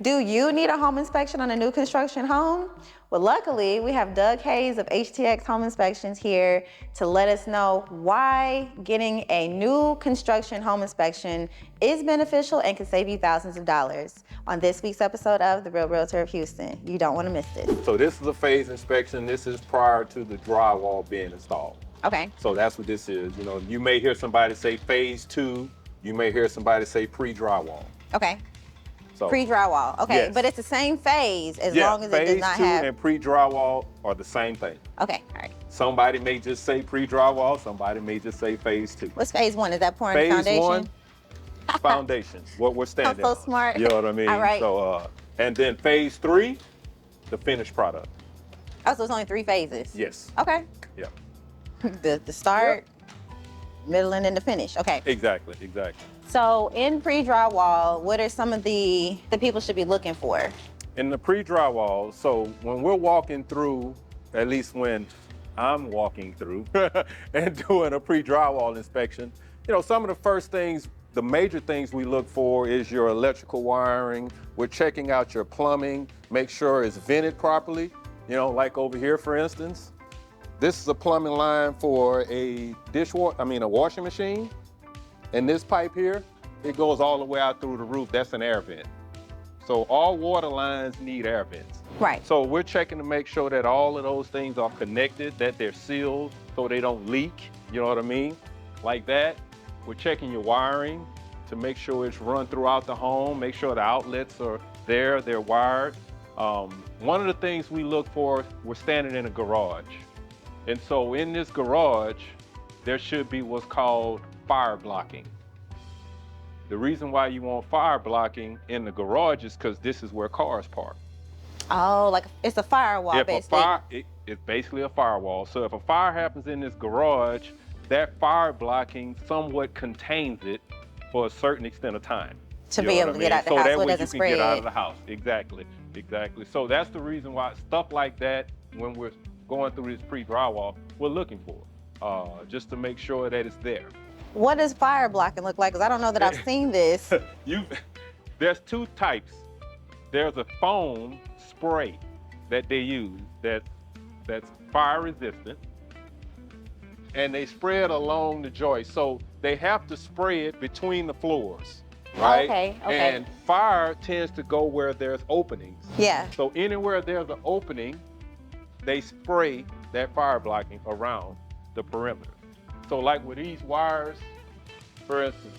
Do you need a home inspection on a new construction home? Well, luckily, we have Doug Hayes of HTX Home Inspections here to let us know why getting a new construction home inspection is beneficial and can save you thousands of dollars on this week's episode of The Real Realtor of Houston. You don't want to miss this. So this is a phase inspection. This is prior to the drywall being installed. Okay. So that's what this is. You know, you may hear somebody say phase 2. You may hear somebody say pre-drywall. Okay. So Pre-drywall. Okay. Yes. But it's the same phase as long as it does not phase 2 have. and pre-drywall are the same thing. Okay. All right. Somebody may just say pre-drywall. Somebody may just say phase 2. What's phase 1? Is that pouring the Phase foundation? 1, foundation. What we're standing I'm so on. smart. You know what I mean? All right. So, and then phase 3, the finished product. Oh, so it's only 3 phases? Yes. Okay. Yeah. The start, middle, and then the finish. Okay. Exactly. So in pre-drywall, what are some of the people should be looking for? In the pre-drywall, so when we're walking through, at least when I'm walking through and doing a pre-drywall inspection, you know, some of the first things, the major things we look for is your electrical wiring. We're checking out your plumbing, make sure it's vented properly. You know, like over here, for instance, this is a plumbing line for a washing machine. And this pipe here, it goes all the way out through the roof. That's an air vent. So all water lines need air vents. Right. So we're checking to make sure that all of those things are connected, that they're sealed so they don't leak, you know what I mean? Like that. We're checking your wiring to make sure it's run throughout the home, make sure the outlets are there, they're wired. One of the things we look for, we're standing in a garage. And so in this garage, there should be what's called fire blocking. The reason why you want fire blocking in the garage is because this is where cars park. Oh, like it's a firewall, basically. It's basically a firewall. So if a fire happens in this garage, that fire blocking somewhat contains it for a certain extent of time. To be able to get out the house so it doesn't spread. So that way you can get out of the house. Exactly. So that's the reason why stuff like that, when we're going through this pre-drywall, we're looking for, just to make sure that it's there. What does fire blocking look like? Because I don't know that I've seen this. There's 2 types. There's a foam spray that they use that's fire resistant, and they spray it along the joist. So they have to spray it between the floors, right? Okay. And fire tends to go where there's openings. Yeah. So anywhere there's an opening, they spray that fire blocking around the perimeter. So like with these wires, for instance,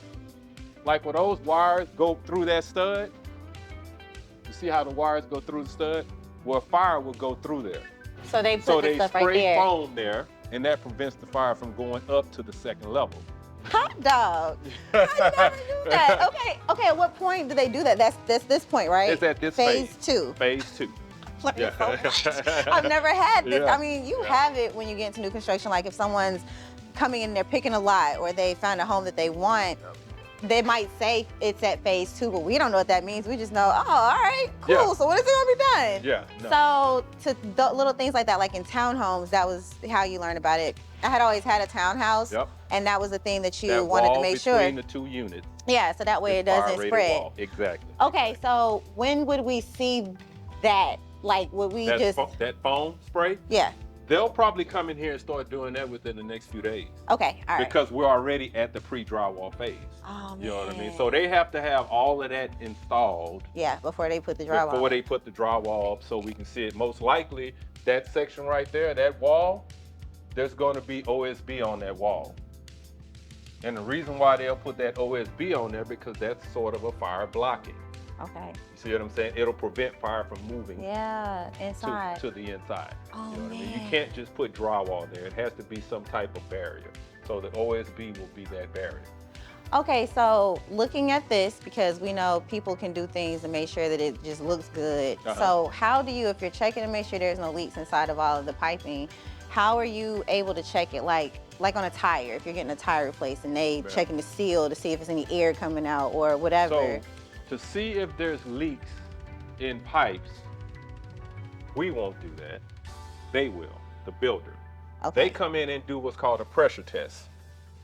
like when those wires go through that stud, you see how the wires go through the stud? Well, fire will go through there. So they put the stuff right there. So they spray foam there, and that prevents the fire from going up to the second level. Hot dog. How do you do that? Okay. At what point do they do that? That's this point, right? It's at this phase 2. Phase 2. Yeah. I've never had this. Yeah. I mean, you have it when you get into new construction. Like if someone's coming in, they're picking a lot, or they found a home that they want. They might say it's at phase 2, but we don't know what that means. We just know, oh, all right, cool. Yeah. So when is it gonna be done? Yeah. No. So to little things like that, like in townhomes, that was how you learned about it. I had always had a townhouse, and that was the thing that you wanted to make sure. Between the 2 units. Yeah, so that way it doesn't spread. Wall. Exactly. Okay, so when would we see that? Like, would we that foam spray? Yeah. They'll probably come in here and start doing that within the next few days. Okay, all right. Because we're already at the pre-drywall phase. Oh, man. You know what I mean? So they have to have all of that installed. Yeah, before they put the drywall. Before they put the drywall up, so we can see it. Most likely, that section right there, that wall, there's going to be OSB on that wall. And the reason why they'll put that OSB on there, because that's sort of a fire blocking. Okay. You see what I'm saying? It'll prevent fire from moving inside. To the inside. Oh, you know what man. I mean? You can't just put drywall there. It has to be some type of barrier. So the OSB will be that barrier. Okay, so looking at this, because we know people can do things to make sure that it just looks good. So how do you, if you're checking to make sure there's no leaks inside of all of the piping, how are you able to check it like on a tire, if you're getting a tire replaced and they checking the seal to see if there's any air coming out or whatever? So to see if there's leaks in pipes, we won't do that. They will, the builder. Okay. They come in and do what's called a pressure test.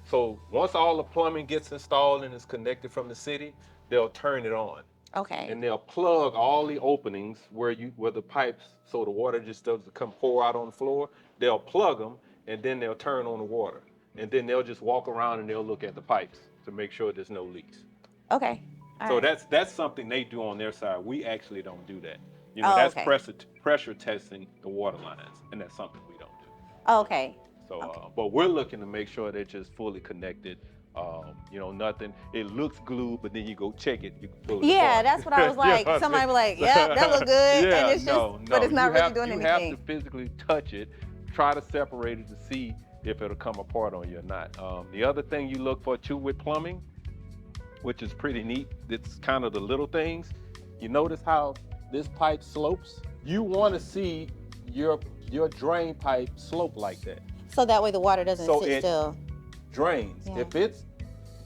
So once all the plumbing gets installed and is connected from the city, they'll turn it on. Okay. and they'll plug all the openings where the pipes, so the water just doesn't come pour out on the floor. They'll plug them, and then they'll turn on the water, and then they'll just walk around and they'll look at the pipes to make sure there's no leaks. Okay. All So right. that's something they do on their side. We actually don't do that. Oh, That's okay. pressure testing the water lines, and that's something we don't do. Okay. So, Okay. but we're looking to make sure they're just fully connected. Nothing. It looks glued, but then you go check it, you can pull it Yeah, apart. that's what I was You know like. what I'm Somebody saying? be like, "Yep, that look good," and Yeah, it's just, no, but it's not really doing you anything. have to physically touch it, try to separate it to see if it'll come apart on you or not. The other thing you look for too with plumbing, which is pretty neat, it's kind of the little things. You notice how this pipe slopes? You want to see your drain pipe slope like that. So that way the water doesn't So sit it still. drains. Yeah. If it's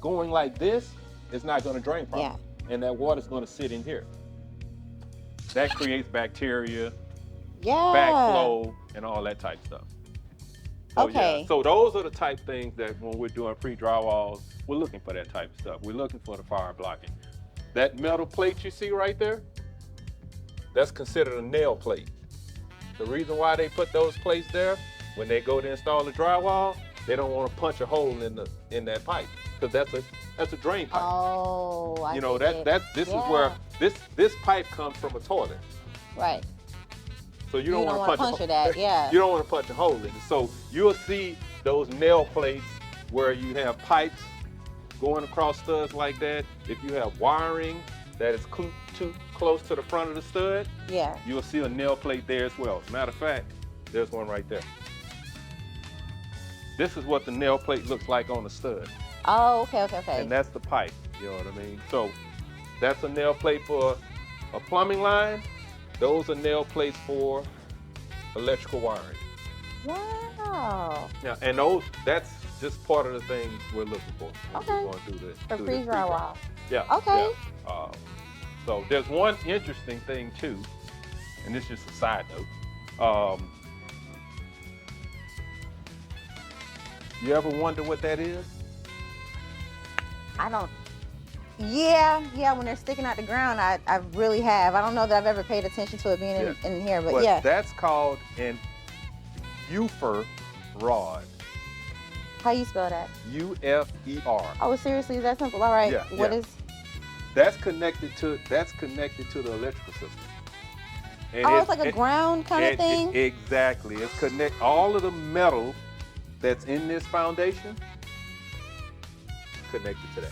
going like this, it's not going to drain properly. Yeah. And that water's going to sit in here. That creates bacteria, Yeah. backflow, and all that type stuff. So, Okay. Yeah, so those are the type things that when we're doing pre-drywalls, we're looking for that type of stuff. We're looking for the fire blocking. That metal plate you see right there, that's considered a nail plate. The reason why they put those plates there, when they go to install the drywall, they don't want to punch a hole in that pipe because that's a drain pipe. Oh, I get it. This Yeah. is where this pipe comes from a toilet. Right. So you don't want to punch puncture that. Yeah. You don't want to punch a hole in it. So you'll see those nail plates where you have pipes going across studs like that. If you have wiring that is too close to the front of the stud, Yeah. you'll see a nail plate there as well. As a matter of fact, there's one right there. This is what the nail plate looks like on the stud. Oh, okay. And that's the pipe, you know what I mean? So that's a nail plate for a plumbing line. Those are nail plates for electrical wiring. Wow. Now, and that's just part of the things we're looking for. When Okay. We're going through this. For through this pre-drywall. Yeah. Okay. Yeah. So there's one interesting thing too, and this is just a side note. You ever wonder what that is? I don't. Yeah, when they're sticking out the ground, I really have. I don't know that I've ever paid attention to it being in here, but yeah. That's called an UFER rod. How you spell that? UFER. Oh, seriously, is that simple? All right. Yeah, What yeah. is? That's connected to the electrical system. And Oh, it's like a ground kind of thing? Exactly. It's connect all of the metal that's in this foundation connected to that.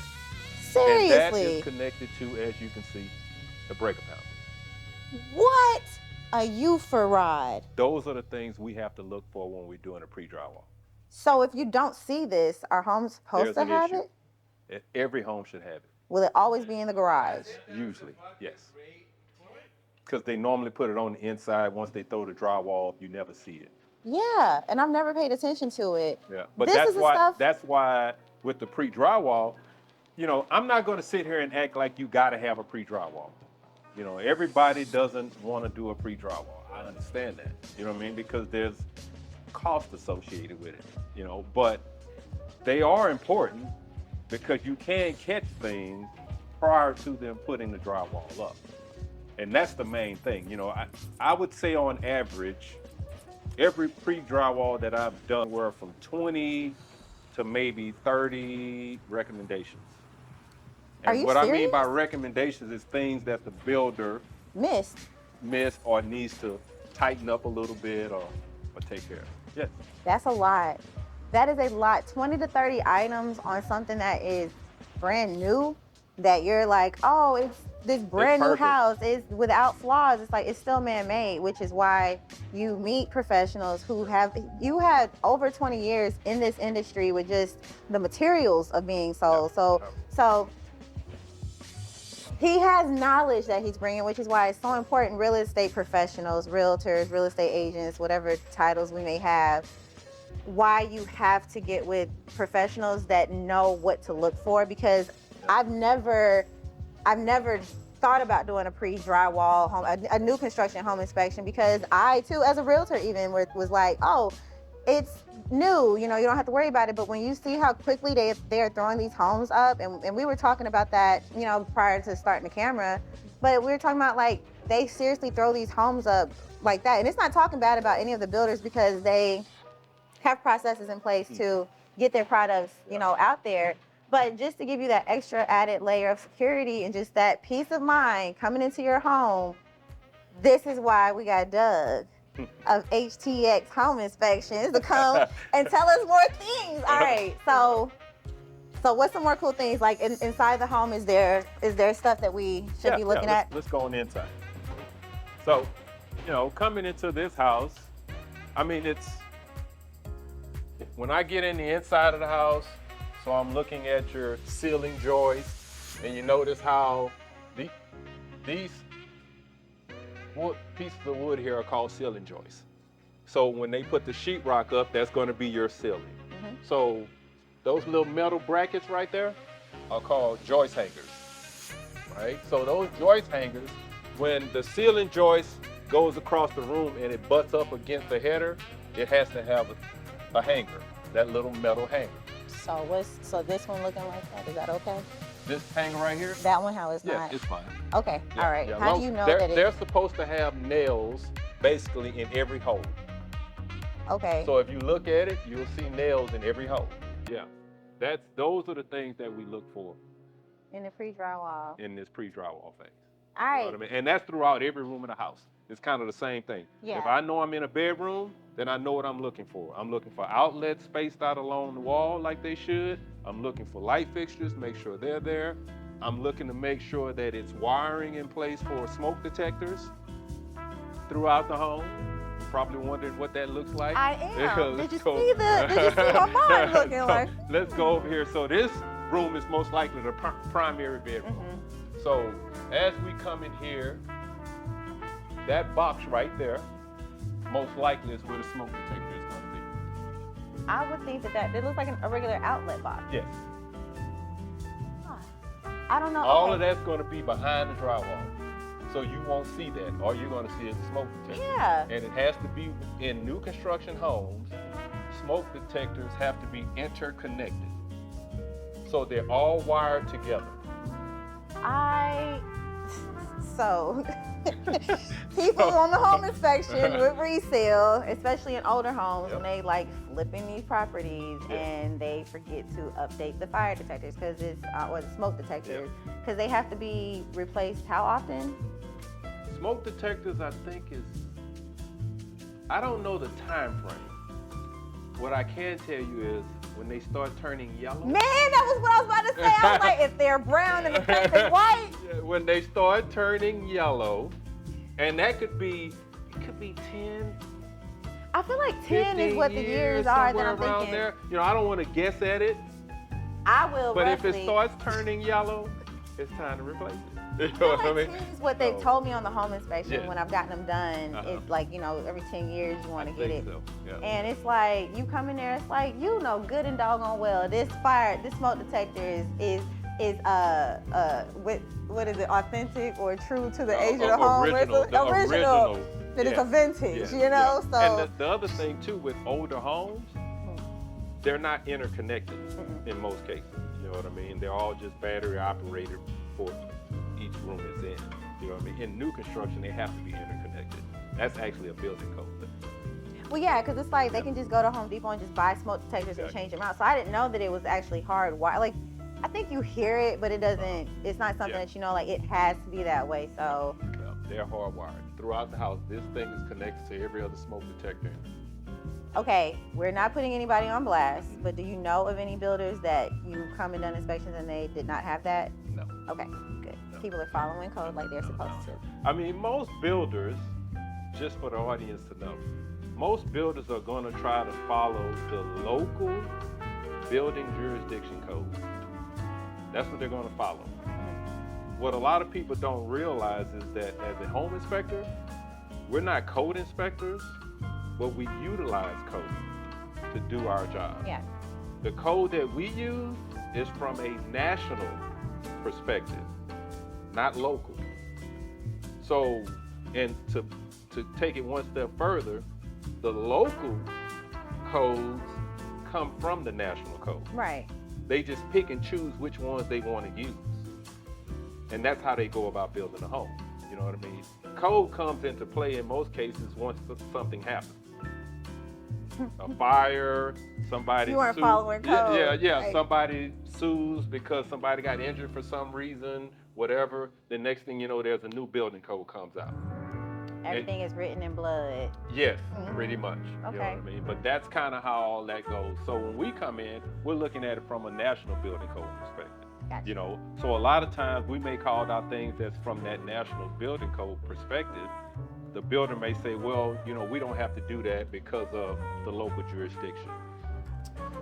Seriously? And that is connected to, as you can see, the breaker panel. What? A UFER rod. Those are the things we have to look for when we're doing a pre-drywall. So if you don't see this, are homes supposed There's to an have issue. it? Every home should have it. Will it always be in the garage? Usually, yes. Because they normally put it on the inside. Once they throw the drywall, you never see it. Yeah, and I've never paid attention to it. Yeah, but This is the stuff- that's why with the pre-drywall, I'm not going to sit here and act like you got to have a pre-drywall. Everybody doesn't want to do a pre-drywall. I understand that. You know what I mean? Because there's cost associated with it. But they are important because you can catch things prior to them putting the drywall up. And that's the main thing. I would say on average, every pre-drywall that I've done were from 20 to maybe 30 recommendations. And Are you what I mean by serious? recommendations is things that the builder Missed. missed or needs to tighten up a little bit or take care of. Yes. That's a lot. That is a lot. 20 to 30 items on something that is brand new, that you're like, oh, it's this brand new perfect. house. It's without flaws. It's like, it's still man-made, which is why you meet professionals you had over 20 years in this industry with just the materials of being sold. So he has knowledge that he's bringing, which is why it's so important. Real estate professionals, realtors, real estate agents, whatever titles we may have, why you have to get with professionals that know what to look for, because I've never thought about doing a pre-drywall home, a new construction home inspection, because I too, as a realtor even, was like, oh, it's new, you know, you don't have to worry about it. But when you see how quickly they're throwing these homes up, and we were talking about that, you know, prior to starting the camera, but we were talking about like they seriously throw these homes up like that. And it's not talking bad about any of the builders because they have processes in place to get their products, you know, out there. But just to give you that extra added layer of security and just that peace of mind coming into your home, this is why we got Doug of HTX Home Inspections to come and tell us more things. All right, so what's some more cool things like inside the home? Is there stuff that we should be looking at? Let's go on the inside. So, you know, coming into this house, I mean, it's when I get in the inside of the house, so I'm looking at your ceiling joists, and you notice how these pieces of wood here are called ceiling joists. So when they put the sheetrock up, that's going to be your ceiling. Mm-hmm. So those little metal brackets right there are called joist hangers, right? So those joist hangers, when the ceiling joist goes across the room and it butts up against the header, it has to have a hanger, that little metal hanger. So this one looking like that, is that okay? This hanger right here? That one, how it's yeah, not? It's fine. Okay, all right. Yeah. How do you know that they're supposed to have nails basically in every hole. Okay. So if you look at it, you'll see nails in every hole. Yeah. Those are the things that we look for. In the pre-drywall. In this pre-drywall phase. All right. You know what I mean? And that's throughout every room in the house. It's kind of the same thing. Yeah. If I know I'm in a bedroom, then I know what I'm looking for. I'm looking for outlets spaced out along the wall like they should. I'm looking for light fixtures, make sure they're there. I'm looking to make sure that it's wiring in place for smoke detectors throughout the home. You're probably wondering what that looks like. I am. Did you see my mind looking like? Let's go over here. So this room is most likely the primary bedroom. Mm-hmm. So as we come in here, that box right there, most likely is where the smoke detector is going to be. I would think that it looks like a regular outlet box. Yes. I don't know. All of that's going to be behind the drywall. So you won't see that. All you're going to see is the smoke detector. Yeah. And it has to be in new construction homes, smoke detectors have to be interconnected. So they're all wired together. People on the home inspection with resale, especially in older homes, when they like flipping these properties and they forget to update the fire detectors because it's or the smoke detectors because they have to be replaced how often? Smoke detectors, I think I don't know the time frame. What I can tell you is when they start turning yellow. Man, that was what I was about to say. I was like, if they're brown and the paint is white. When they start turning yellow, and that could be 10. I feel like 10 is what the years are that I'm thinking. There. You know, I don't want to guess at it. I will. But roughly. if it starts turning yellow, it's time to replace it. You know what I mean? 10 is what they've told me on the home inspection when I've gotten them done. It's like, you know, every 10 years you want to get it. So. Yeah. And it's like, you come in there, it's like, you know good and doggone well, this smoke detector is what is it, authentic or true to the age of the home? Original. That it's a vintage, you know? So. And the other thing too, with older homes, they're not interconnected in most cases. You know what I mean? They're all just battery operated for each room it's in. You know what I mean? In new construction, they have to be interconnected. That's actually a building code thing. Well, yeah, because it's like they can just go to Home Depot and just buy smoke detectors and change them out. So I didn't know that it was actually hard. Like, I think you hear it, but it doesn't. It's not something that you know. Like, it has to be that way. So they're hardwired throughout the house. This thing is connected to every other smoke detector. Okay, we're not putting anybody on blast, but do you know of any builders that you come and done inspections and they did not have that? No. Okay, good. No. People are following code like they're supposed to. I mean, most builders, just for the audience to know, most builders are going to try to follow the local building jurisdiction code. That's what they're going to follow. What a lot of people don't realize is that as a home inspector, we're not code inspectors, but we utilize code to do our job. Yeah. The code that we use is from a national perspective, not local. So, and to take it one step further, the local codes come from the national code. Right. They just pick and choose which ones they want to use. And that's how they go about building a home. You know what I mean? Code comes into play in most cases once something happens. A fire, somebody You weren't sues. following code. Yeah. Right. Somebody sues because somebody got injured for some reason, whatever. The next thing you know, there's a new building code comes out. Everything is written in blood. Yes, pretty much. You know Okay. what I mean? But that's kind of how all that goes. So when we come in, we're looking at it from a national building code perspective. Gotcha. You know, so a lot of times we may call out things that's from that national building code perspective. The builder may say, well, you know, we don't have to do that because of the local jurisdiction.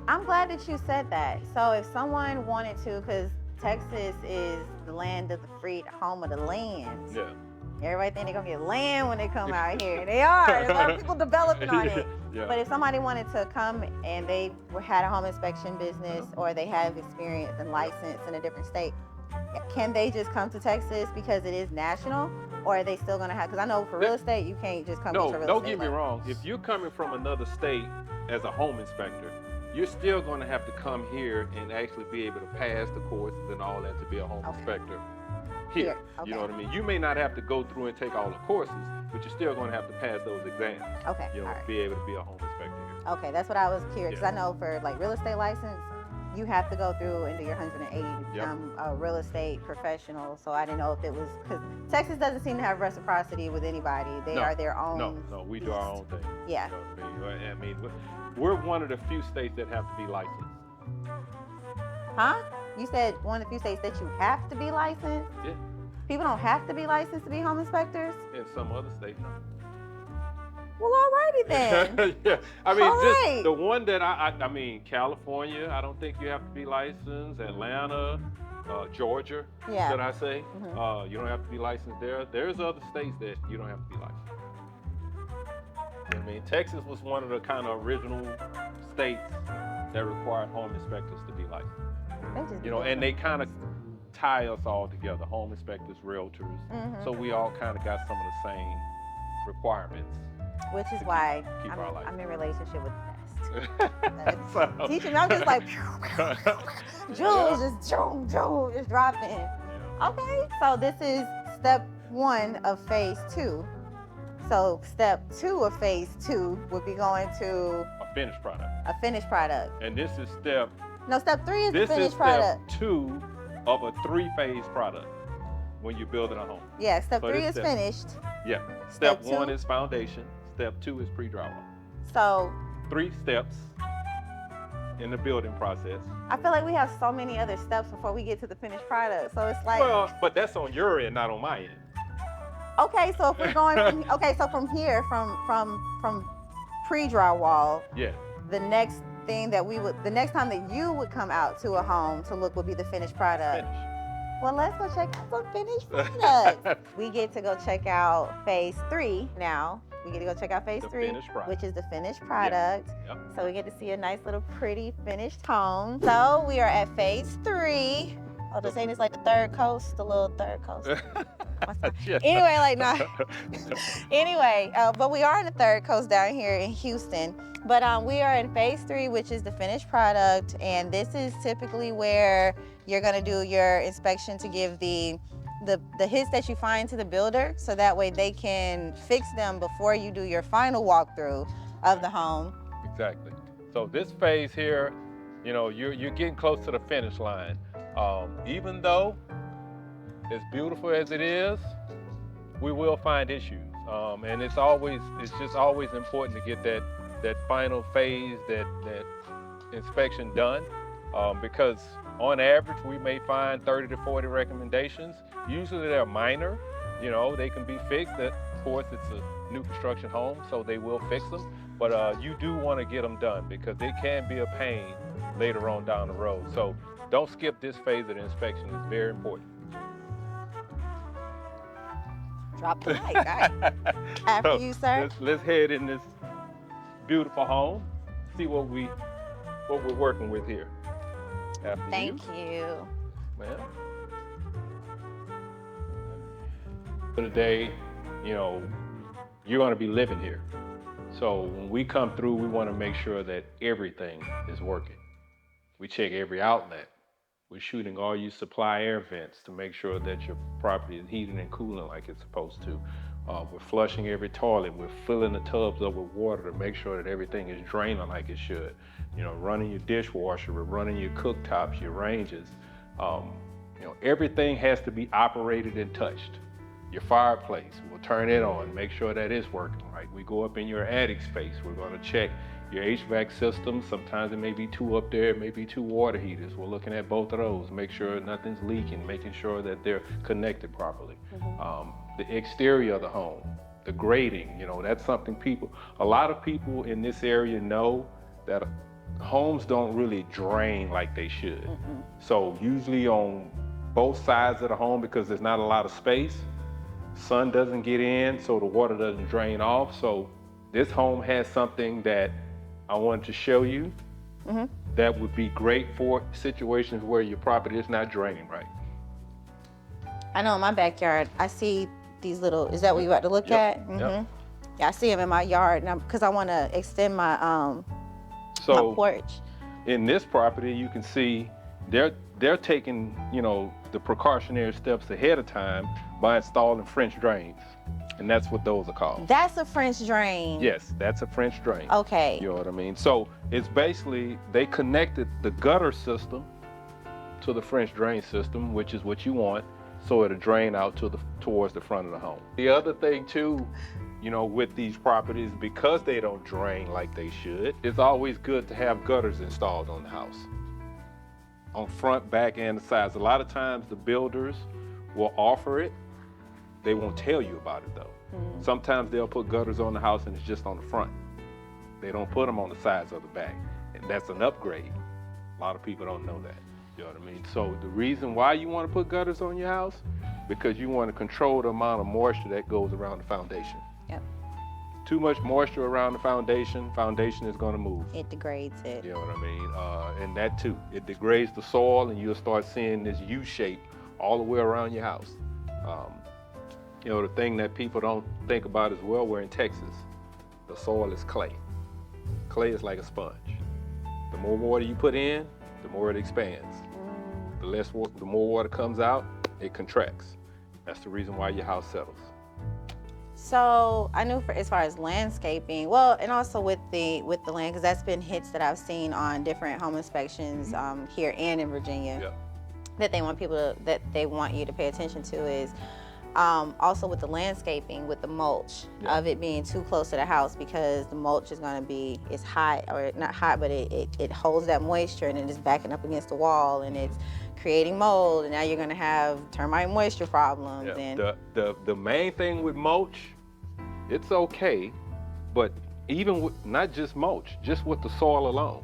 I'm glad that you said that. So if someone wanted to, because Texas is the land of the free, home of the land. Yeah. Everybody think they're gonna get land when they come out here. They are. There's a lot of people developing on it. Yeah. But if somebody wanted to come and they had a home inspection business or they have experience and license in a different state, can they just come to Texas because it is national? Or are they still gonna have, because I know for real estate, you can't just come to No, real don't estate. get me wrong. If you're coming from another state as a home inspector, you're still going to have to come here and actually be able to pass the courses and all that to be a home inspector here. You know what I mean? You may not have to go through and take all the courses, but you're still going to have to pass those exams. Okay, You know, all to right. be able to be a home inspector here. Okay, that's what I was curious, because Yeah. I know for like real estate license, you have to go through and do your 180 to become a real estate professional. So I didn't know if it was, because Texas doesn't seem to have reciprocity with anybody. They are their own. No, we do our own thing. Yeah. You know what I mean? We're one of the few states that have to be licensed. Huh? You said one of the few states that you have to be licensed? Yeah. People don't have to be licensed to be home inspectors? In some other states, no. Well, alrighty then. Yeah, I mean, All just right. the one that I mean, California, I don't think you have to be licensed. Atlanta, Georgia, Yeah. should I say? You don't have to be licensed there. There's other states that you don't have to be licensed. I mean, Texas was one of the kind of original states that required home inspectors to be licensed. They just You know, and they kind of tie us all together, home inspectors, realtors. So we all kind of got some of the same requirements. Which is why keep our life. I'm in relationship with the best. So- Teaching me, I'm just like, jewels, just dropping. Okay, so this is step 1 of phase 2. So step 2 of phase 2 would be going to A finished product. a finished product. And this is step, No, step 3 is the this is finished step product. 2 of a 3-phase product when you're building a home. Yeah, step So 3 this is step- finished. Yeah. Step Step 1 two? is foundation. Step 2 is pre-drywall. So 3 steps in the building process. I feel like we have so many other steps before we get to the finished product. So it's like, Well, but that's on your end, not on my end. okay, so if we're going from, okay, so from here, from pre-drywall, Yeah. the next thing that the next time that you would come out to a home to look would be the finished product. Finish. Well, let's go check out some finished products. We get to go check out phase 3 now. We get to go check out phase The 3, finished product. which is the finished product. Yep. So we get to see a nice little pretty finished home. So we are at phase 3. Oh, this ain't this like the third coast, the little third coast. Yeah. Anyway, like nah. Anyway, but we are in the third coast down here in Houston. But we are in phase 3, which is the finished product, and this is typically where you're gonna do your inspection to give the hits that you find to the builder, so that way they can fix them before you do your final walkthrough of the home. Exactly. So this phase here, you know, you're getting close to the finish line. Even though as beautiful as it is, we will find issues. And it's just always important to get that final phase, that inspection done, because on average we may find 30 to 40 recommendations. Usually they're minor, you know, they can be fixed. Of course, it's a new construction home, so they will fix them. But you do want to get them done because it can be a pain later on down the road. So don't skip this phase of the inspection. It's very important. Drop the mic. All right. After you, sir. Let's head in this beautiful home, see what we're working with here. After Thank you. man. For today, you know, you're going to be living here. So when we come through, we want to make sure that everything is working. We check every outlet. We're shooting all your supply air vents to make sure that your property is heating and cooling like it's supposed to. We're flushing every toilet. We're filling the tubs up with water to make sure that everything is draining like it should. You know, running your dishwasher, we're running your cooktops, your ranges. You know, everything has to be operated and touched. Your fireplace, we'll turn it on, make sure that it's working right. We go up in your attic space, we're gonna check your HVAC system. Sometimes it may be two up there, it may be two water heaters. We're looking at both of those, make sure nothing's leaking, making sure that they're connected properly. The exterior of the home, the grading, you know, that's something a lot of people in this area know that homes don't really drain like they should. So usually on both sides of the home, because there's not a lot of space, sun doesn't get in, so the water doesn't drain off. So this home has something that I wanted to show you that would be great for situations where your property is not draining right. I know in my backyard, I see these little, is that what you're about to look at? Yep. Yeah, I see them in my yard because I want to extend my, my porch. In this property, you can see they're taking, you know, the precautionary steps ahead of time by installing French drains. And that's what those are called. That's a French drain. Yes, that's a French drain. Okay. You know what I mean? So it's basically, they connected the gutter system to the French drain system, which is what you want, so it'll drain out towards the front of the home. The other thing too, you know, with these properties, because they don't drain like they should, it's always good to have gutters installed on the house. On front, back, and the sides. A lot of times the builders will offer it. They won't tell you about it though. Sometimes they'll put gutters on the house and it's just on the front. They don't put them on the sides or the back. And that's an upgrade. A lot of people don't know that. You know what I mean? So the reason why you want to put gutters on your house, because you want to control the amount of moisture that goes around the foundation. Yep. Too much moisture around the foundation is going to move. It degrades it. You know what I mean? And that too, it degrades the soil and you'll start seeing this U shape all the way around your house. You know, the thing that people don't think about as well, we're in Texas. The soil is clay. Clay is like a sponge. The more water you put in, the more it expands. The more water comes out, it contracts. That's the reason why your house settles. So I knew as far as landscaping, well, and also with the land, because that's been hits that I've seen on different home inspections here and in Virginia, that they want you to pay attention to is also with the landscaping, with the mulch, of it being too close to the house, because the mulch is going to be, it's hot, or not hot, but it holds that moisture and it's backing up against the wall and it's creating mold, and now you're going to have termite moisture problems. And the main thing with mulch, it's okay, but even with not just mulch, just with the soil alone,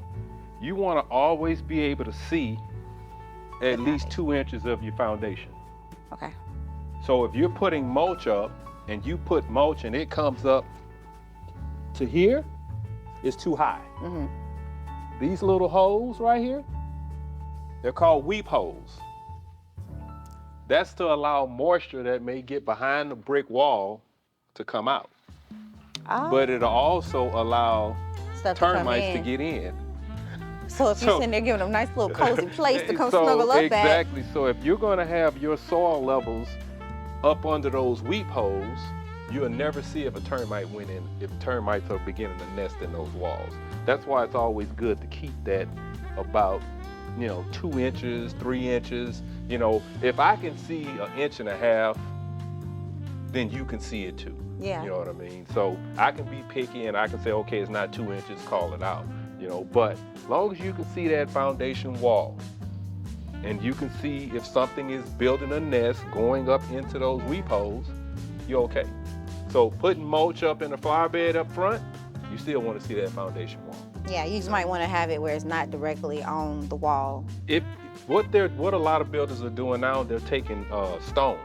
you want to always be able to see at least 2 inches of your foundation. Okay. So if you're putting mulch up and you put mulch and it comes up to here, it's too high. These little holes right here, they're called weep holes. That's to allow moisture that may get behind the brick wall to come out. But it'll also allow termites to get in. So if you're sitting there giving them a nice little cozy place to come snuggle up at. Exactly. So if you're going to have your soil levels up under those weep holes, you'll never see if a termite went in, if termites are beginning to nest in those walls. That's why it's always good to keep that about, 2 inches, 3 inches. If I can see 1.5 inches, then you can see it too. Yeah. You know what I mean? So I can be picky and I can say, okay, it's not 2 inches, call it out. But as long as you can see that foundation wall and you can see if something is building a nest going up into those weep holes, you're okay. So putting mulch up in the flower bed up front, you still want to see that foundation wall. Yeah, you just might want to have it where it's not directly on the wall. What a lot of builders are doing now, they're taking stone,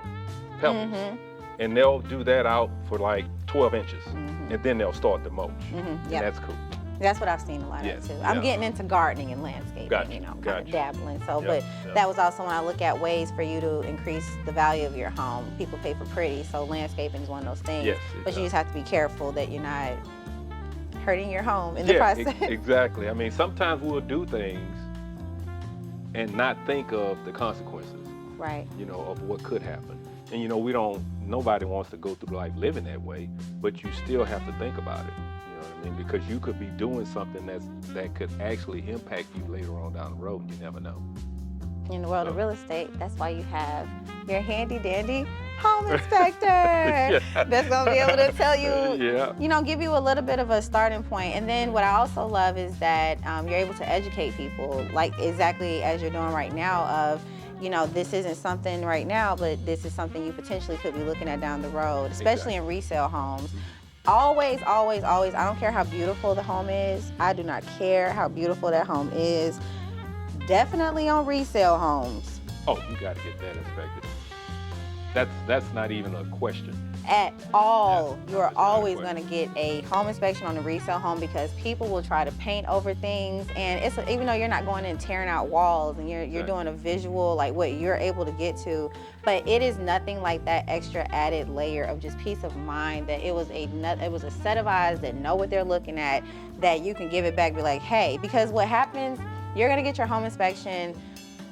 pebbles, and they'll do that out for like 12 inches, and then they'll start the mulch, and that's cool. That's what I've seen a lot of too. I'm getting into gardening and landscaping, kind of dabbling. So, but that was also when I look at ways for you to increase the value of your home. People pay for pretty, so landscaping is one of those things. Yes, but you just have to be careful that you're not hurting your home in the process. Exactly. I mean, sometimes we'll do things and not think of the consequences, Right. of what could happen. And nobody wants to go through life living that way, but you still have to think about it. You know what I mean? Because you could be doing something that could actually impact you later on down the road. You never know. In the world of real estate, that's why you have your handy dandy home inspector that's gonna be able to tell you, give you a little bit of a starting point. And then what I also love is that you're able to educate people, like exactly as you're doing right now of, this isn't something right now, but this is something you potentially could be looking at down the road, especially in resale homes. Always, always, always, I don't care how beautiful the home is. I do not care how beautiful that home is. Definitely on resale homes. Oh, you got to get that inspected. That's not even a question. At all. You are always going to get a home inspection on a resale home because people will try to paint over things, and even though you're not going in and tearing out walls and you're doing a visual like what you're able to get to, but it is nothing like that extra added layer of just peace of mind that it was a set of eyes that know what they're looking at, that you can give it back, be like, hey, because what happens, you're going to get your home inspection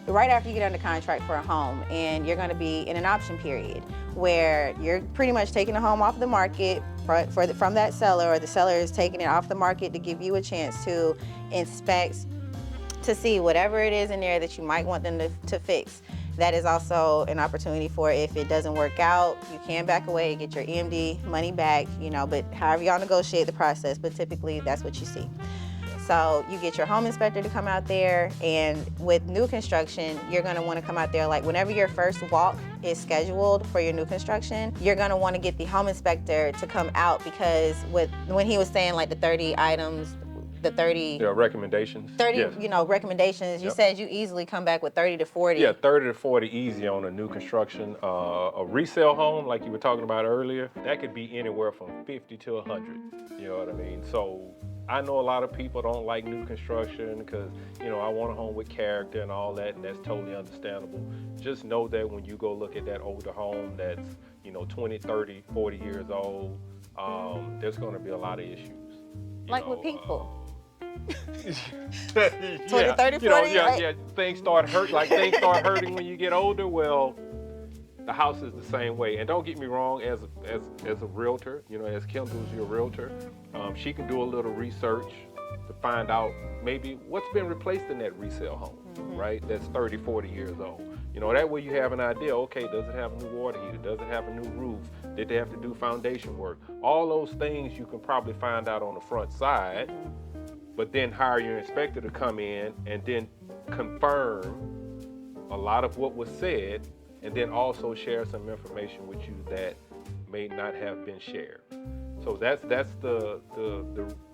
right after you get under contract for a home, and you're going to be in an option period where you're pretty much taking the home off the market from that seller, or the seller is taking it off the market to give you a chance to inspect, to see whatever it is in there that you might want them to fix. That is also an opportunity for, if it doesn't work out, you can back away, get your EMD money back, but however y'all negotiate the process, but typically that's what you see. So you get your home inspector to come out there, and with new construction, you're gonna wanna come out there, like whenever your first walk is scheduled for your new construction, you're gonna wanna get the home inspector to come out, because when he was saying like the 30 items, the 30 recommendations. 30, yes. Recommendations, you said you easily come back with 30 to 40. Yeah, 30 to 40 easy on a new construction. A resale home, like you were talking about earlier, that could be anywhere from 50 to 100. You know what I mean? So I know a lot of people don't like new construction because, I want a home with character and all that, and that's totally understandable. Just know that when you go look at that older home that's, 20, 30, 40 years old, there's going to be a lot of issues. Like with people. 20, 30, 40, right? Things start hurting when you get older. Well, the house is the same way. And don't get me wrong, as a realtor, as Kendall's your realtor, she can do a little research to find out maybe what's been replaced in that resale home, right? That's 30, 40 years old. That way you have an idea, okay, does it have a new water heater? Does it have a new roof? Did they have to do foundation work? All those things you can probably find out on the front side, but then hire your inspector to come in and then confirm a lot of what was said, and then also share some information with you that may not have been shared. So that's the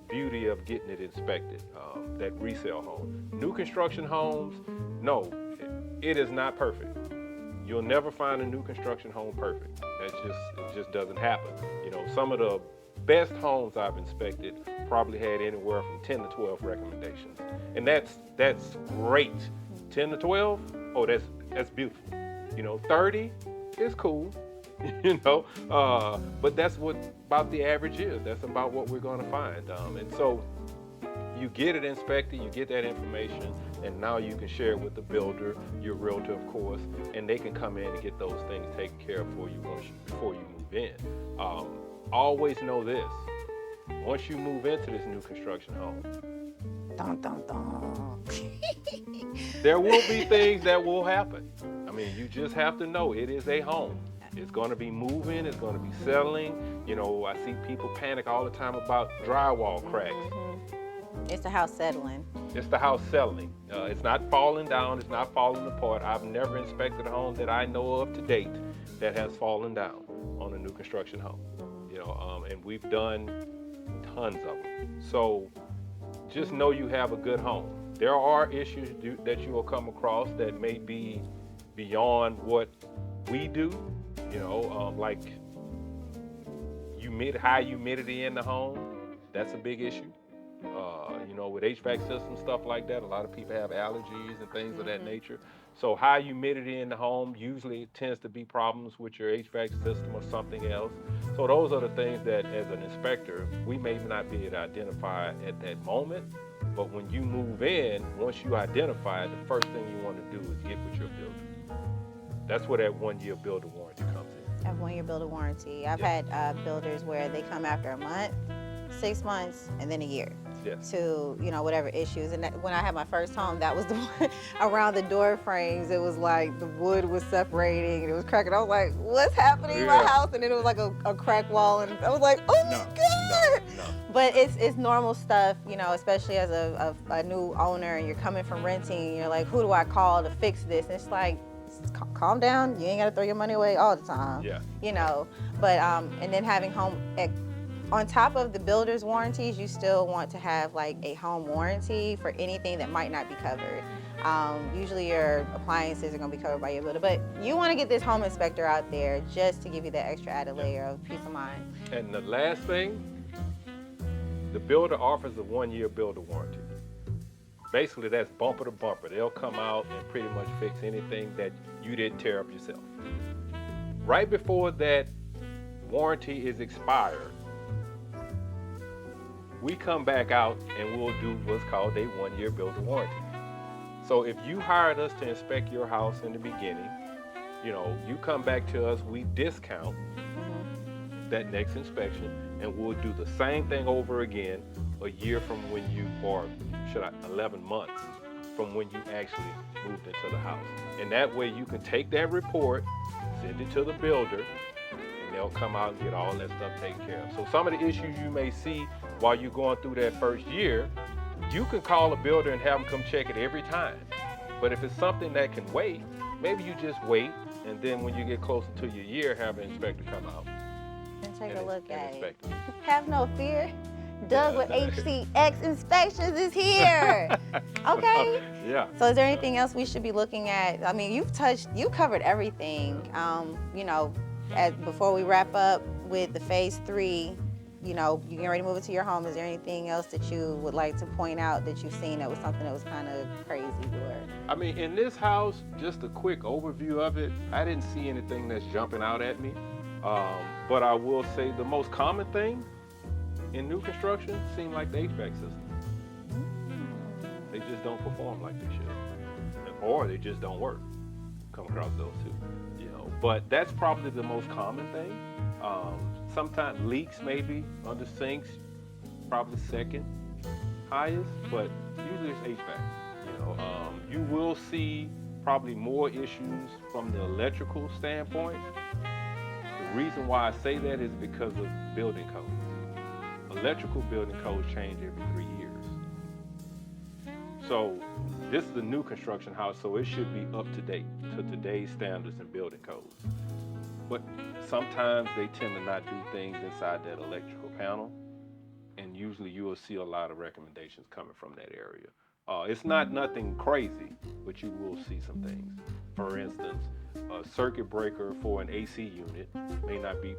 beauty of getting it inspected, that resale home. New construction homes, no, it is not perfect. You'll never find a new construction home perfect. It just doesn't happen. Some of the best homes I've inspected probably had anywhere from 10 to 12 recommendations. And that's great. 10 to 12, oh, that's beautiful. 30 is cool, but that's what about the average is. That's about what we're going to find. And so you get it inspected, you get that information, and now you can share it with the builder, your realtor, of course, and they can come in and get those things taken care of for you before you move in. Always know this: once you move into this new construction home, dun, dun, dun. There will be things that will happen. I mean, you just have to know it is a home. It's going to be moving, it's going to be settling. I see people panic all the time about drywall cracks. It's the house settling. It's the house settling. It's not falling down, it's not falling apart. I've never inspected a home that I know of to date that has fallen down on a new construction home. And we've done tons of them. So just know you have a good home. There are issues that you will come across that may be beyond what we do, like high humidity in the home. That's a big issue. You know, with HVAC systems, stuff like that, a lot of people have allergies and things of that nature. So high humidity in the home usually tends to be problems with your HVAC system or something else. So those are the things that, as an inspector, we may not be able to identify at that moment. But when you move in, once you identify it, the first thing you want to do is get with your builder. That's where that 1-year builder warranty comes in. I have 1-year builder warranty. I've Yeah. had builders where they come after a month, 6 months, and then a year Yes. to, you know, whatever issues. And that, when I had my first home, that was the one around the door frames. It was like the wood was separating and it was cracking. I was like, what's happening in my Yeah. house? And then it was like a crack wall, and I was like, oh my God. No. But it's normal stuff, you know, especially as a new owner and you're coming from renting. You're like, who do I call to fix this? And it's like, calm down. You ain't got to throw your money away all the time. Yeah. You know, but and then having on top of the builder's warranties, you still want to have like a home warranty for anything that might not be covered. Usually your appliances are going to be covered by your builder, but you want to get this home inspector out there just to give you that extra added layer of peace of mind. And the last thing, the builder offers a 1-year builder warranty. Basically, that's bumper to bumper. They'll come out and pretty much fix anything that you didn't tear up yourself. Right before that warranty is expired, we come back out and we'll do what's called a 1-year builder warranty. So if you hired us to inspect your house in the beginning, you know, you come back to us, we discount that next inspection, and we'll do the same thing over again a year from when you, or 11 months from when you actually moved into the house. And that way you can take that report, send it to the builder, and they'll come out and get all that stuff taken care of. So some of the issues you may see while you're going through that first year, you can call a builder and have them come check it every time. But if it's something that can wait, maybe you just wait, and then when you get closer to your year, have an inspector come out And take a look at it. inspect it. Have no fear. Doug with HCX Inspections is here. Okay. Yeah. So is there anything else we should be looking at? I mean, you covered everything. You know, before we wrap up with the phase 3, you know, you getting ready to move into your home. Is there anything else that you would like to point out that you've seen that was something that was kind of crazy? Or I mean, in this house, just a quick overview of it, I didn't see anything that's jumping out at me. But I will say the most common thing in new construction seem like the HVAC system. They just don't perform like they should, or they just don't work. Come across those two, you know. But that's probably the most common thing. Sometimes leaks maybe under sinks, probably second highest, but usually it's HVAC. You know, you will see probably more issues from the electrical standpoint. The reason why I say that is because of building codes. Electrical building codes change every 3 years. So this is a new construction house, so it should be up to date to today's standards and building codes. But sometimes they tend to not do things inside that electrical panel, and usually you will see a lot of recommendations coming from that area. It's not nothing crazy, but you will see some things. For instance, a circuit breaker for an AC unit may not be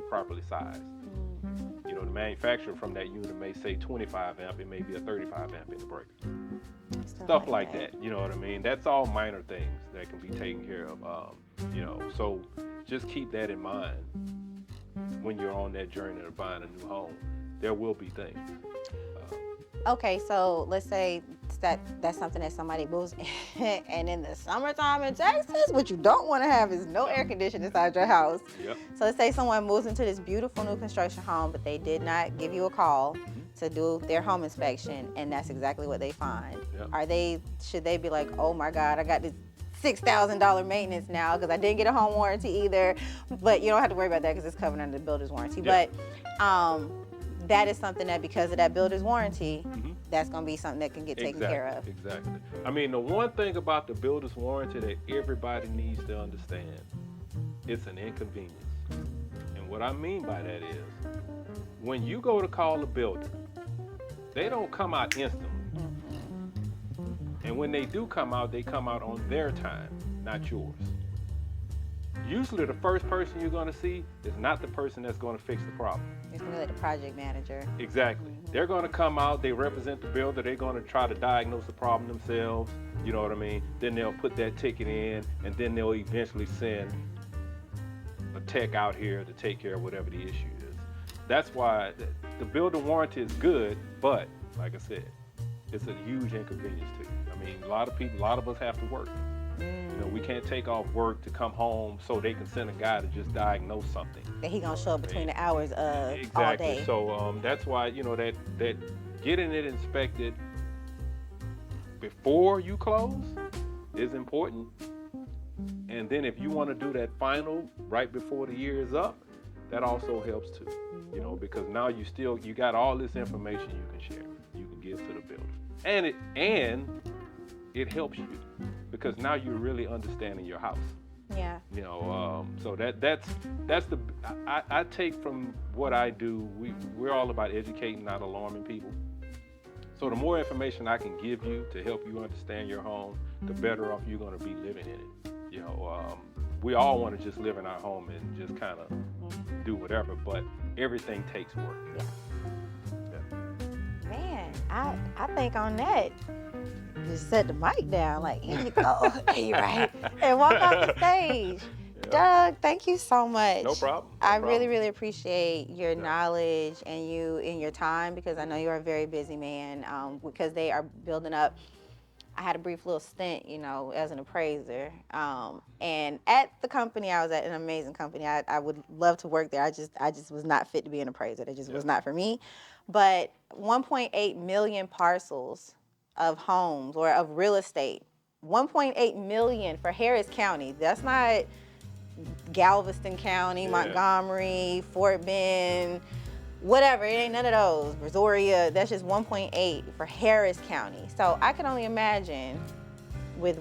properly sized. You know, the manufacturer from that unit may say 25 amp, it may be a 35 amp in the breaker. Stuff like that, you know what I mean? That's all minor things that can be taken care of, you know, so just keep that in mind when you're on that journey of buying a new home. There will be things. okay, so let's say that's something that somebody moves in, and in the summertime in Texas, what you don't want to have is no air conditioning inside your house. Yep. So let's say someone moves into this beautiful new construction home, but they did not give you a call to do their home inspection, and that's exactly what they find. Yep. Should they be like, oh my God, I got this $6,000 maintenance now because I didn't get a home warranty either? But you don't have to worry about that because it's covered under the builder's warranty. Yep. But that is something that because of that builder's warranty, that's going to be something that can get taken care of. Exactly. I mean, the one thing about the builder's warranty that everybody needs to understand, it's an inconvenience. And what I mean by that is, when you go to call a builder, they don't come out instantly. And when they do come out, they come out on their time, not yours. usually the first person you're going to see is not the person that's going to fix the problem. It's gonna be like the project manager. Exactly. They're going to come out, they represent the builder, they're going to try to diagnose the problem themselves, you know what I mean? Then they'll put that ticket in, and then they'll eventually send a tech out here to take care of whatever the issue is. That's why the builder warranty is good, but like I said, it's a huge inconvenience to you. I mean, a lot of us have to work. You know, we can't take off work to come home so they can send a guy to just diagnose something. That he gonna show up between the hours of Exactly. all day. So that's why, you know, that getting it inspected before you close is important. And then if you want to do that final right before the year is up, that also helps too. You know, because now you got all this information you can share, you can give to the builder, and it helps you because now you're really understanding your house. Yeah. You know, so that's the I take from what I do. We're all about educating, not alarming people. So the more information I can give you to help you understand your home, the better off you're going to be living in it. You know, we all want to just live in our home and just kind of do whatever, but everything takes work. Yeah. Man, I think on that, just set the mic down, like, here you go, hey, right, and walk off the stage. Yeah. Doug, thank you so much. No problem. I really, really appreciate your knowledge and your time, because I know you're a very busy man, because they are building up. I had a brief little stint, you know, as an appraiser. And at the company I was at, an amazing company. I would love to work there. I just was not fit to be an appraiser. That just was not for me. But 1.8 million parcels of homes or of real estate. 1.8 million for Harris County. That's not Galveston County, Montgomery, Fort Bend, whatever. It ain't none of those. Brazoria. That's just 1.8 for Harris County. So I can only imagine with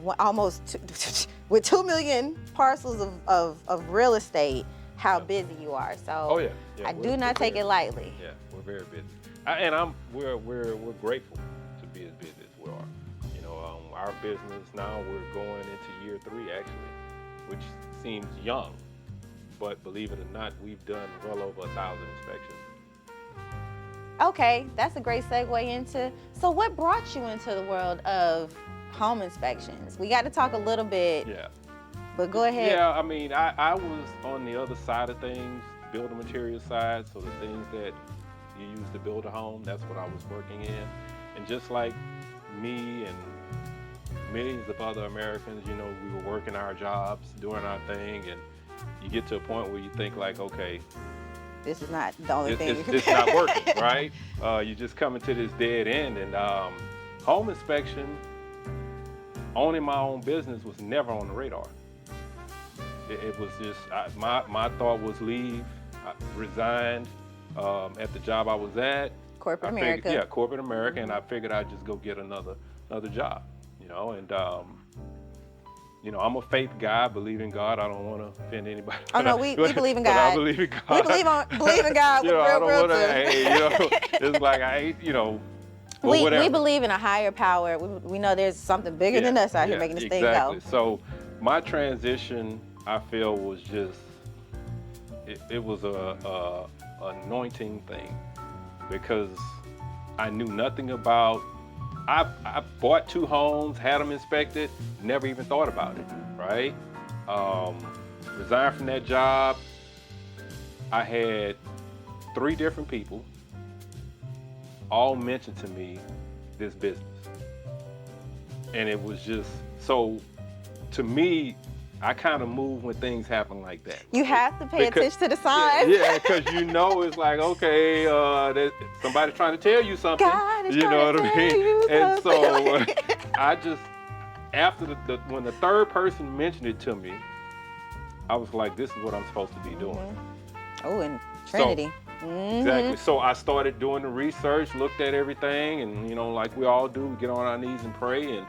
with 2 million parcels of real estate, how busy you are. So I do not take it lightly. Yeah, we're very busy, we're grateful to be as busy as we are. You know, our business now, we're going into year 3 actually, which seems young, but believe it or not, we've done well over 1,000 inspections. Okay, that's a great segue into, so what brought you into the world of home inspections? We got to talk a little bit, but go ahead. Yeah, I mean, I was on the other side of things, building material side, so the things that you use to build a home, that's what I was working in. And just like me and millions of other Americans, you know, we were working our jobs, doing our thing, and you get to a point where you think like, okay, this is not the only thing. It's not working, right? You're just coming to this dead end. And home inspection, owning my own business was never on the radar. It was just, my thought was leave, resign at the job I was at. Corporate America. Corporate America, and I figured I'd just go get another job, you know, and you know, I'm a faith guy, believe in God. I don't want to offend anybody. Oh no, we believe in God. I believe in God. We believe in God. You know, I don't want to, hey, you know, it's like you know, we believe in a higher power. We know there's something bigger than us out here making this thing go. So my transition, I feel, was just, it was a anointing thing, because I knew nothing about. I bought 2 homes, had them inspected, never even thought about it, right? Resigned from that job. I had 3 different people all mention to me this business. And it was just, so to me, I kind of move when things happen like that. You have to pay attention to the signs. Yeah, because you know it's like, okay, somebody's trying to tell you something. God is you know trying what I mean? And so I just, after when the 3rd person mentioned it to me, I was like, this is what I'm supposed to be doing. Oh, and Trinity. Exactly. So I started doing the research, looked at everything, and you know, like we all do, we get on our knees and pray. And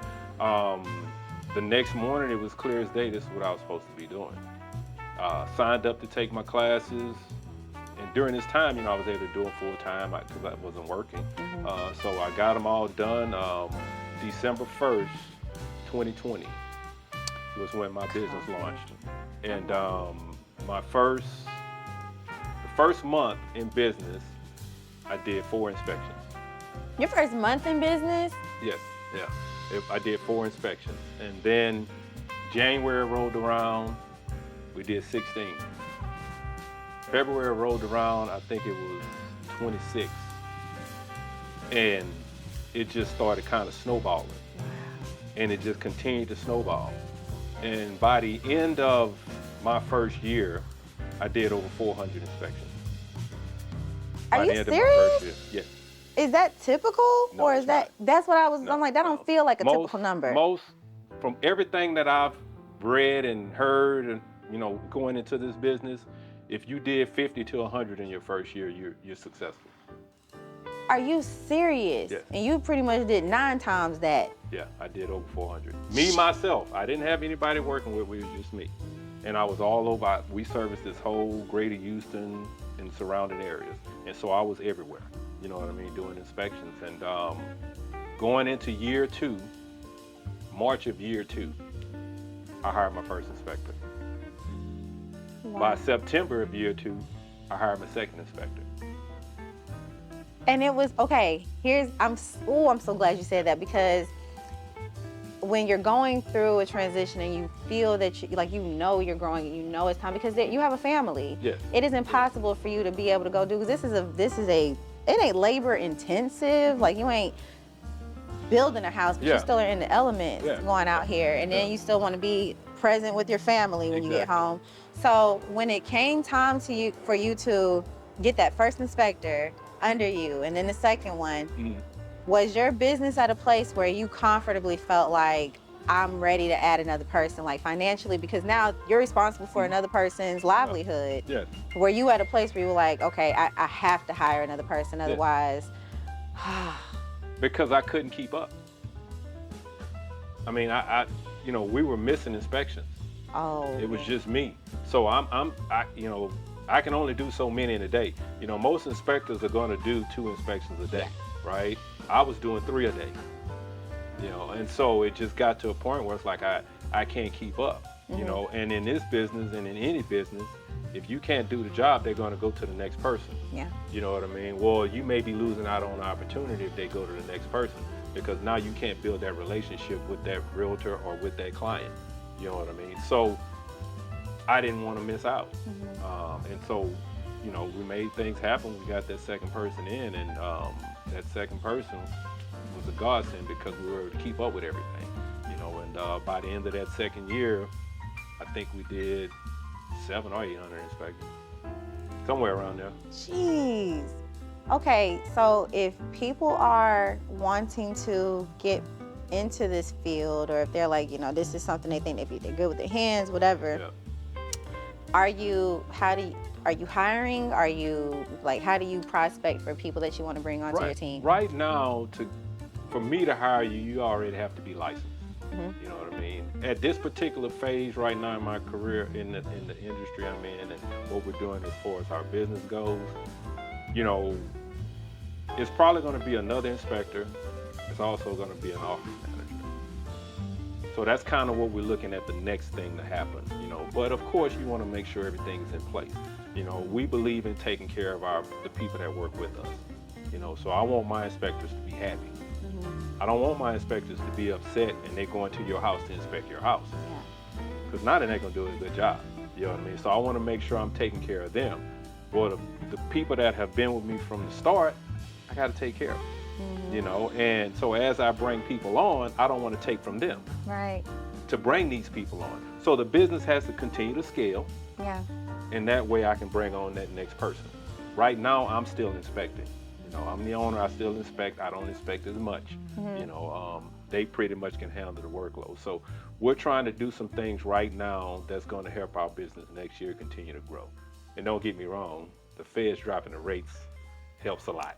the next morning, it was clear as day. This is what I was supposed to be doing. Signed up to take my classes, and during this time, you know, I was able to do them full time because I wasn't working. So I got them all done. December 1st, 2020 was when my business launched. And the first month in business, I did 4 inspections. Your first month in business? Yes, yeah. I did 4 inspections. And then January rolled around, we did 16. February rolled around, I think it was 26. And it just started kind of snowballing. And it just continued to snowball. And by the end of my first year, I did over 400 inspections. Are By you the end of my serious? first year, yes. Is that typical? No, Or is it's that, not. that's what I was, No, I'm like, that no. don't feel like a Most- typical number. Most, from everything that I've read and heard, and going into this business, if you did 50 to 100 in your first year, you're successful. Are you serious? Yes. And you pretty much did 9 times that. Yeah, I did over 400. Me, myself, I didn't have anybody working with me, it was just me. And I was all over, we serviced this whole greater Houston and surrounding areas. And so I was everywhere, you know what I mean, doing inspections. And going into year 2, March of year 2, I hired my first inspector. Wow. By September of year 2, I hired my second inspector. And it was, okay, I'm so glad you said that, because when you're going through a transition and you feel that you're growing, and you know it's time, because you have a family. Yes. It is impossible for you to be able to go do, because it ain't labor intensive. Like, you ain't building a house, but you Yeah. still are in the elements Yeah. going out here. And then Yeah. you still want to be present with your family when you get Exactly. home. So when it came time for you to get that first inspector under you, and then the second one, was your business at a place where you comfortably felt like, I'm ready to add another person, like financially, because now you're responsible for another person's livelihood? Yes. Were you at a place where you were like, okay, I have to hire another person, otherwise? Because I couldn't keep up. I mean, we were missing inspections. Oh. It was just me. So I can only do so many in a day. Most inspectors are going to do 2 inspections a day, right? I was doing 3 a day. And so it just got to a point where it's like I can't keep up. And in this business and in any business, if you can't do the job, they're going to go to the next person. Yeah. You know what I mean? Well, you may be losing out on an opportunity if they go to the next person, because now you can't build that relationship with that realtor or with that client. You know what I mean? So I didn't want to miss out. And so, we made things happen. We got that second person in, and that second person was a godsend, because we were able to keep up with everything. And by the end of that second year, I think we did 700 or 800 inspections, somewhere around there. Jeez. Okay, so if people are wanting to get into this field, or if they're like, this is something they think they're good with their hands, whatever. Yeah. Are you hiring? How do you prospect for people that you want to bring onto your team? Right now, for me to hire you, you already have to be licensed. You know what I mean? At this particular phase right now in my career, in the industry I'm in, and what we're doing as far as our business goes, it's probably going to be another inspector. It's also going to be an office manager. So that's kind of what we're looking at, the next thing to happen. But of course, you want to make sure everything's in place. We believe in taking care of the people that work with us. So I want my inspectors to be happy. I don't want my inspectors to be upset and they're going to your house to inspect your house. Because now they're not going to do a good job. You know what I mean? So I want to make sure I'm taking care of them. Well, the people that have been with me from the start, I got to take care of them. And so as I bring people on, I don't want to take from them. Right. To bring these people on. So the business has to continue to scale. Yeah. And that way I can bring on that next person. Right now, I'm still inspecting. I'm the owner, I still inspect. I don't inspect as much. They pretty much can handle the workload. So we're trying to do some things right now that's going to help our business next year continue to grow. And don't get me wrong, the Fed's dropping the rates helps a lot.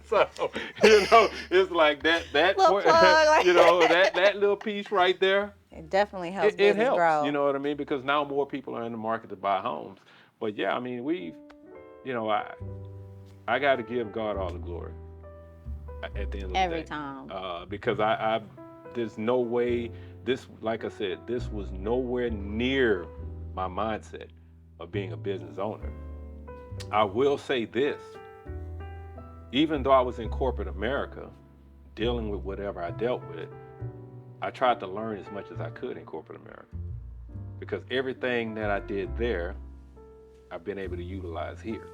So, it's like that Little plug, like that little piece right there. It definitely helps It business helps, grow. you know what I mean? Because now more people are in the market to buy homes. But yeah, I mean, I got to give God all the glory at the end of the day. Every time. Because there's no way this, like I said, this was nowhere near my mindset of being a business owner. I will say this, even though I was in corporate America, dealing with whatever I dealt with, I tried to learn as much as I could in corporate America, because everything that I did there, I've been able to utilize here.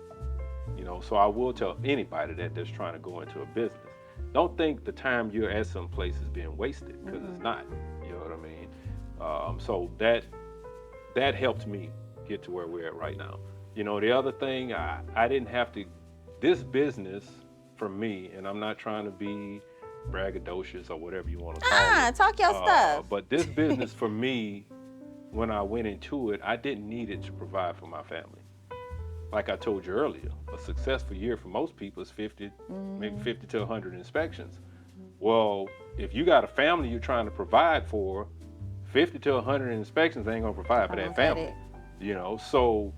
So I will tell anybody that's trying to go into a business, don't think the time you're at some place is being wasted, because it's not. You know what I mean? So that helped me get to where we're at right now. The other thing, I didn't have to, this business for me, and I'm not trying to be braggadocious or whatever you want to call it. Talk your stuff. But this business for me, when I went into it, I didn't need it to provide for my family. Like I told you earlier, a successful year for most people is 50, maybe 50 to 100 inspections. Well, if you got a family you're trying to provide for, 50 to 100 inspections ain't gonna provide for that family. So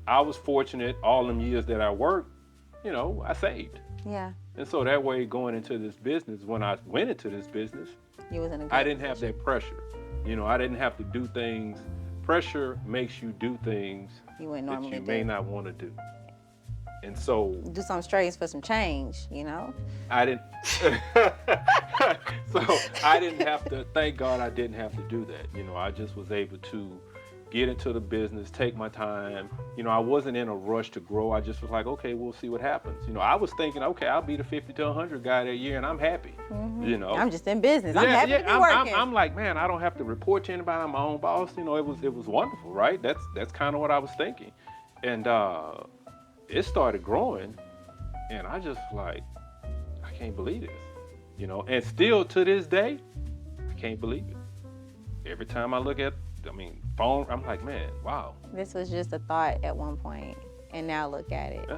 I was fortunate all them years that I worked, I saved. Yeah. And so that way, going into this business, when I went into this business, you was in a good I didn't have that pressure. I didn't have to do things. Pressure makes you do things you wouldn't normally that you do. may not want to do. And so do some strays for some change, I didn't. So I didn't have to. Thank God I didn't have to do that. I just was able to get into the business, take my time. I wasn't in a rush to grow. I just was like, okay, we'll see what happens. I was thinking, okay, I'll be the 50 to 100 guy that year, and I'm happy. I'm just in business. I'm happy to be working. I'm like, man, I don't have to report to anybody. I'm my own boss. It was wonderful, right? That's kind of what I was thinking, and it started growing, and I just like, I can't believe this, And still to this day, I can't believe it. Every time I look at, phone, I'm like, man, wow. This was just a thought at one point, and now look at it. Yeah.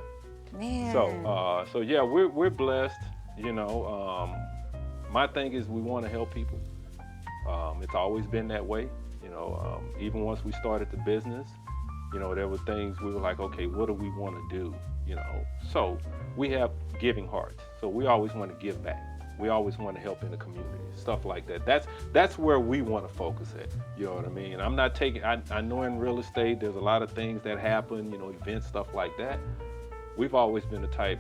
Man. So yeah, we're blessed. My thing is we want to help people. It's always been that way. Even once we started the business, there were things we were like, okay, what do we want to do? So we have giving hearts. So we always want to give back. We always want to help in the community, stuff like that. That's where we want to focus at. You know what I mean? I'm not taking, I know in real estate, there's a lot of things that happen, events, stuff like that. We've always been the type,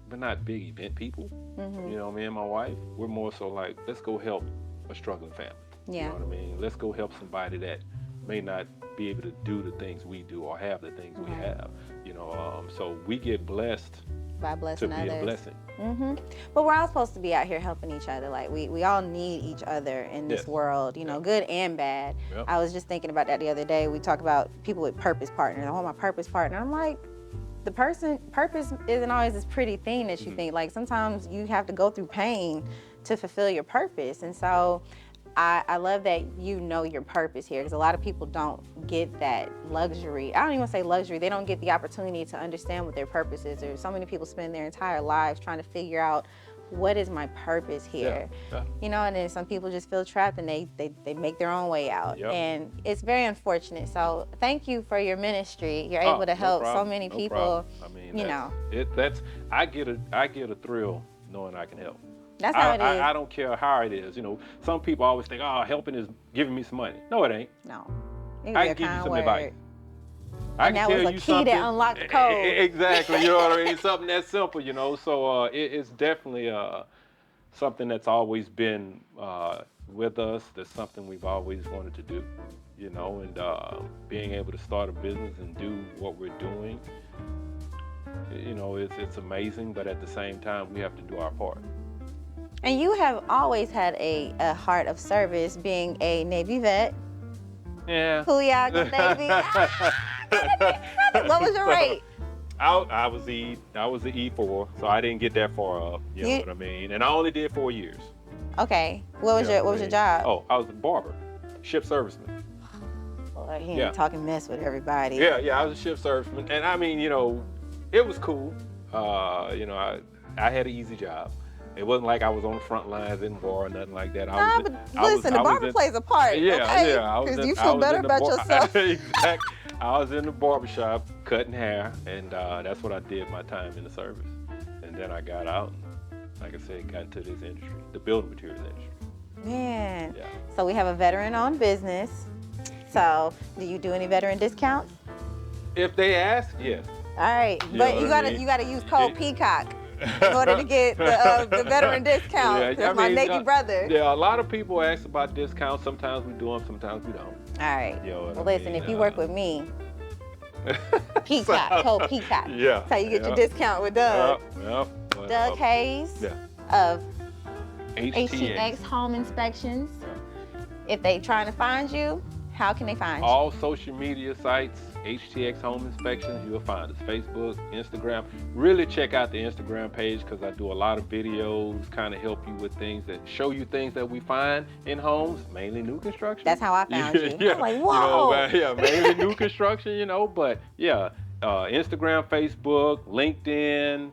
we're not big event people. Me and my wife, we're more so like, let's go help a struggling family. Yeah. You know what I mean? Let's go help somebody that may not be able to do the things we do or have the things we have. So we get blessed by blessing to be others. a blessing. But we're all supposed to be out here helping each other. Like we all need each other in this world, good and bad. Yep. I was just thinking about that the other day. We talk about people with purpose partners. I want my purpose partner. I'm like, the purpose isn't always this pretty thing that you think. Like sometimes you have to go through pain to fulfill your purpose. And so I love that your purpose here, because a lot of people don't get that luxury. I don't even say luxury. They don't get the opportunity to understand what their purpose is. Or so many people spend their entire lives trying to figure out, what is my purpose here? Yeah. And then some people just feel trapped and they make their own way out. Yep. And it's very unfortunate. So thank you for your ministry. You're able to help so many people. I get a thrill knowing I can help. That's how it is. I don't care how it is. Some people always think, helping is giving me some money. No, it ain't. No. I can give you some advice. And that was a key that unlocked the code. Exactly, you know what I mean? Something that simple, So it's definitely something that's always been with us. That's something we've always wanted to do, and being able to start a business and do what we're doing, it's amazing. But at the same time, we have to do our part. And you have always had a heart of service, being a Navy vet. Yeah. Cuyahoga Navy. What was your rate? I was the E4, so I didn't get that far up. You know what I mean? And I only did 4 years. Okay. What was your job? Oh, I was a barber, ship serviceman. Boy, he ain't talking mess with everybody. Yeah, I was a ship serviceman, and it was cool. I had an easy job. It wasn't like I was on the front lines in war or nothing like that. The barber plays a part. Yeah. Because you feel better about yourself. Exactly. I was in the barbershop cutting hair, and that's what I did my time in the service. And then I got out, and like I said, got into this industry, the building materials industry. Man. Yeah. So we have a veteran-owned business. So do you do any veteran discounts? If they ask, yes. All right, You but know you what I gotta mean? you gotta use code Peacock in order to get the veteran discount. Yeah, That's my Navy brother. Yeah, a lot of people ask about discounts. Sometimes we do them, sometimes we don't. All right. You know what Well, I listen, mean? if you work with me, Peacock, code Peacock. Yeah. That's how you get your discount with Doug. Yeah. Doug Hayes Yeah. of HTX. HTX Home Inspections. If they trying to find you, how can they find you? All social media sites, HTX Home Inspections, you'll find us. Facebook, Instagram. Really check out the Instagram page because I do a lot of videos, kind of help you with things that show you things that we find in homes, mainly new construction. That's how I found you. Yeah. I'm like, You whoa. know, yeah, mainly new construction, you know, but yeah, Instagram, Facebook, LinkedIn.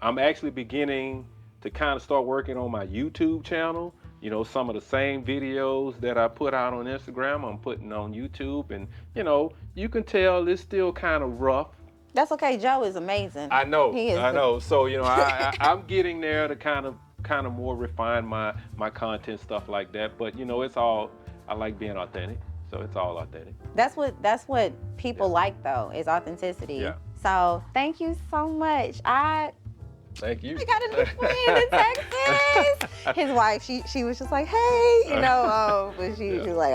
I'm actually beginning to kind of start working on my YouTube channel. You know, some of the same videos that I put out on Instagram, I'm putting on YouTube, and you know, you can tell it's still kind of rough. That's okay. Joe is amazing. I know, He is I know. So you know, I'm getting there to kind of more refine my content, stuff like that. But you know, it's all, I like being authentic, so it's all authentic. That's what people like though, is authenticity. Yeah. So thank you so much. Thank you. I got a new friend in Texas. His wife, she was just like, hey, you know, but she was like,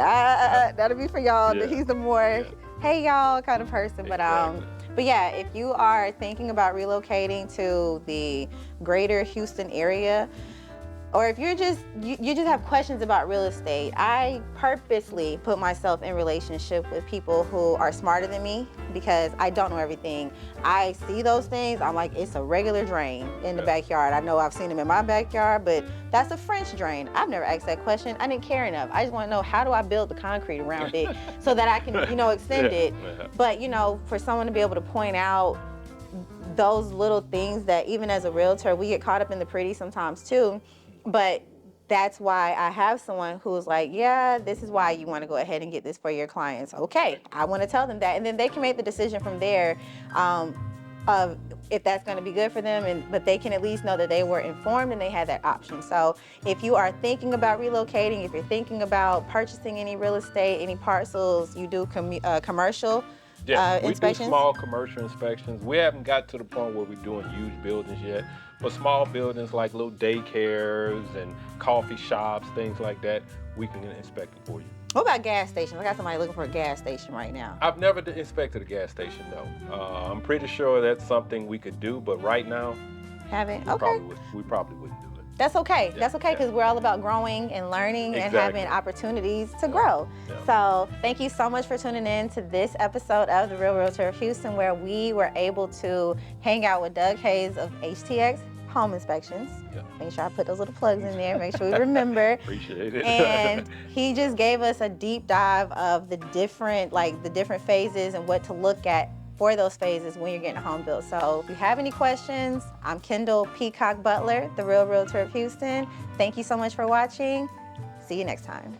that'll be for y'all. Yeah. He's the more, hey y'all kind of person. Exactly. But yeah, if you are thinking about relocating to the greater Houston area, or if you're just, you just have questions about real estate, I purposely put myself in relationship with people who are smarter than me because I don't know everything. I see those things, I'm like, it's a regular drain in the backyard. I know I've seen them in my backyard, but that's a French drain. I've never asked that question. I didn't care enough. I just want to know, how do I build the concrete around it so that I can, you know, extend it. But, you know, for someone to be able to point out those little things that even as a realtor, we get caught up in the pretty sometimes too. But that's why I have someone who's like, yeah, this is why you want to go ahead and get this for your clients. Okay, I want to tell them that. And then they can make the decision from there of if that's going to be good for them. But they can at least know that they were informed and they had that option. So if you are thinking about relocating, if you're thinking about purchasing any real estate, any parcels, you do commercial inspections? We do small commercial inspections. We haven't got to the point where we're doing huge buildings yet, but small buildings like little daycares and coffee shops, things like that, we can inspect it for you. What about gas stations? I got somebody looking for a gas station right now. I've never inspected a gas station though. I'm pretty sure that's something we could do, but right now, Haven't? we Okay. probably wouldn't do it. That's okay. Yeah, That's okay because we're all about growing and learning and having opportunities to grow. Yeah. So thank you so much for tuning in to this episode of The Real Realtor of Houston, where we were able to hang out with Doug Hayes of HTX Home Inspections. Yeah. Make sure I put those little plugs in there. Make sure we remember. Appreciate it. And he just gave us a deep dive of the different phases and what to look at for those phases when you're getting a home built. So if you have any questions, I'm Kendall Peacock Butler, The Real Realtor of Houston. Thank you so much for watching. See you next time.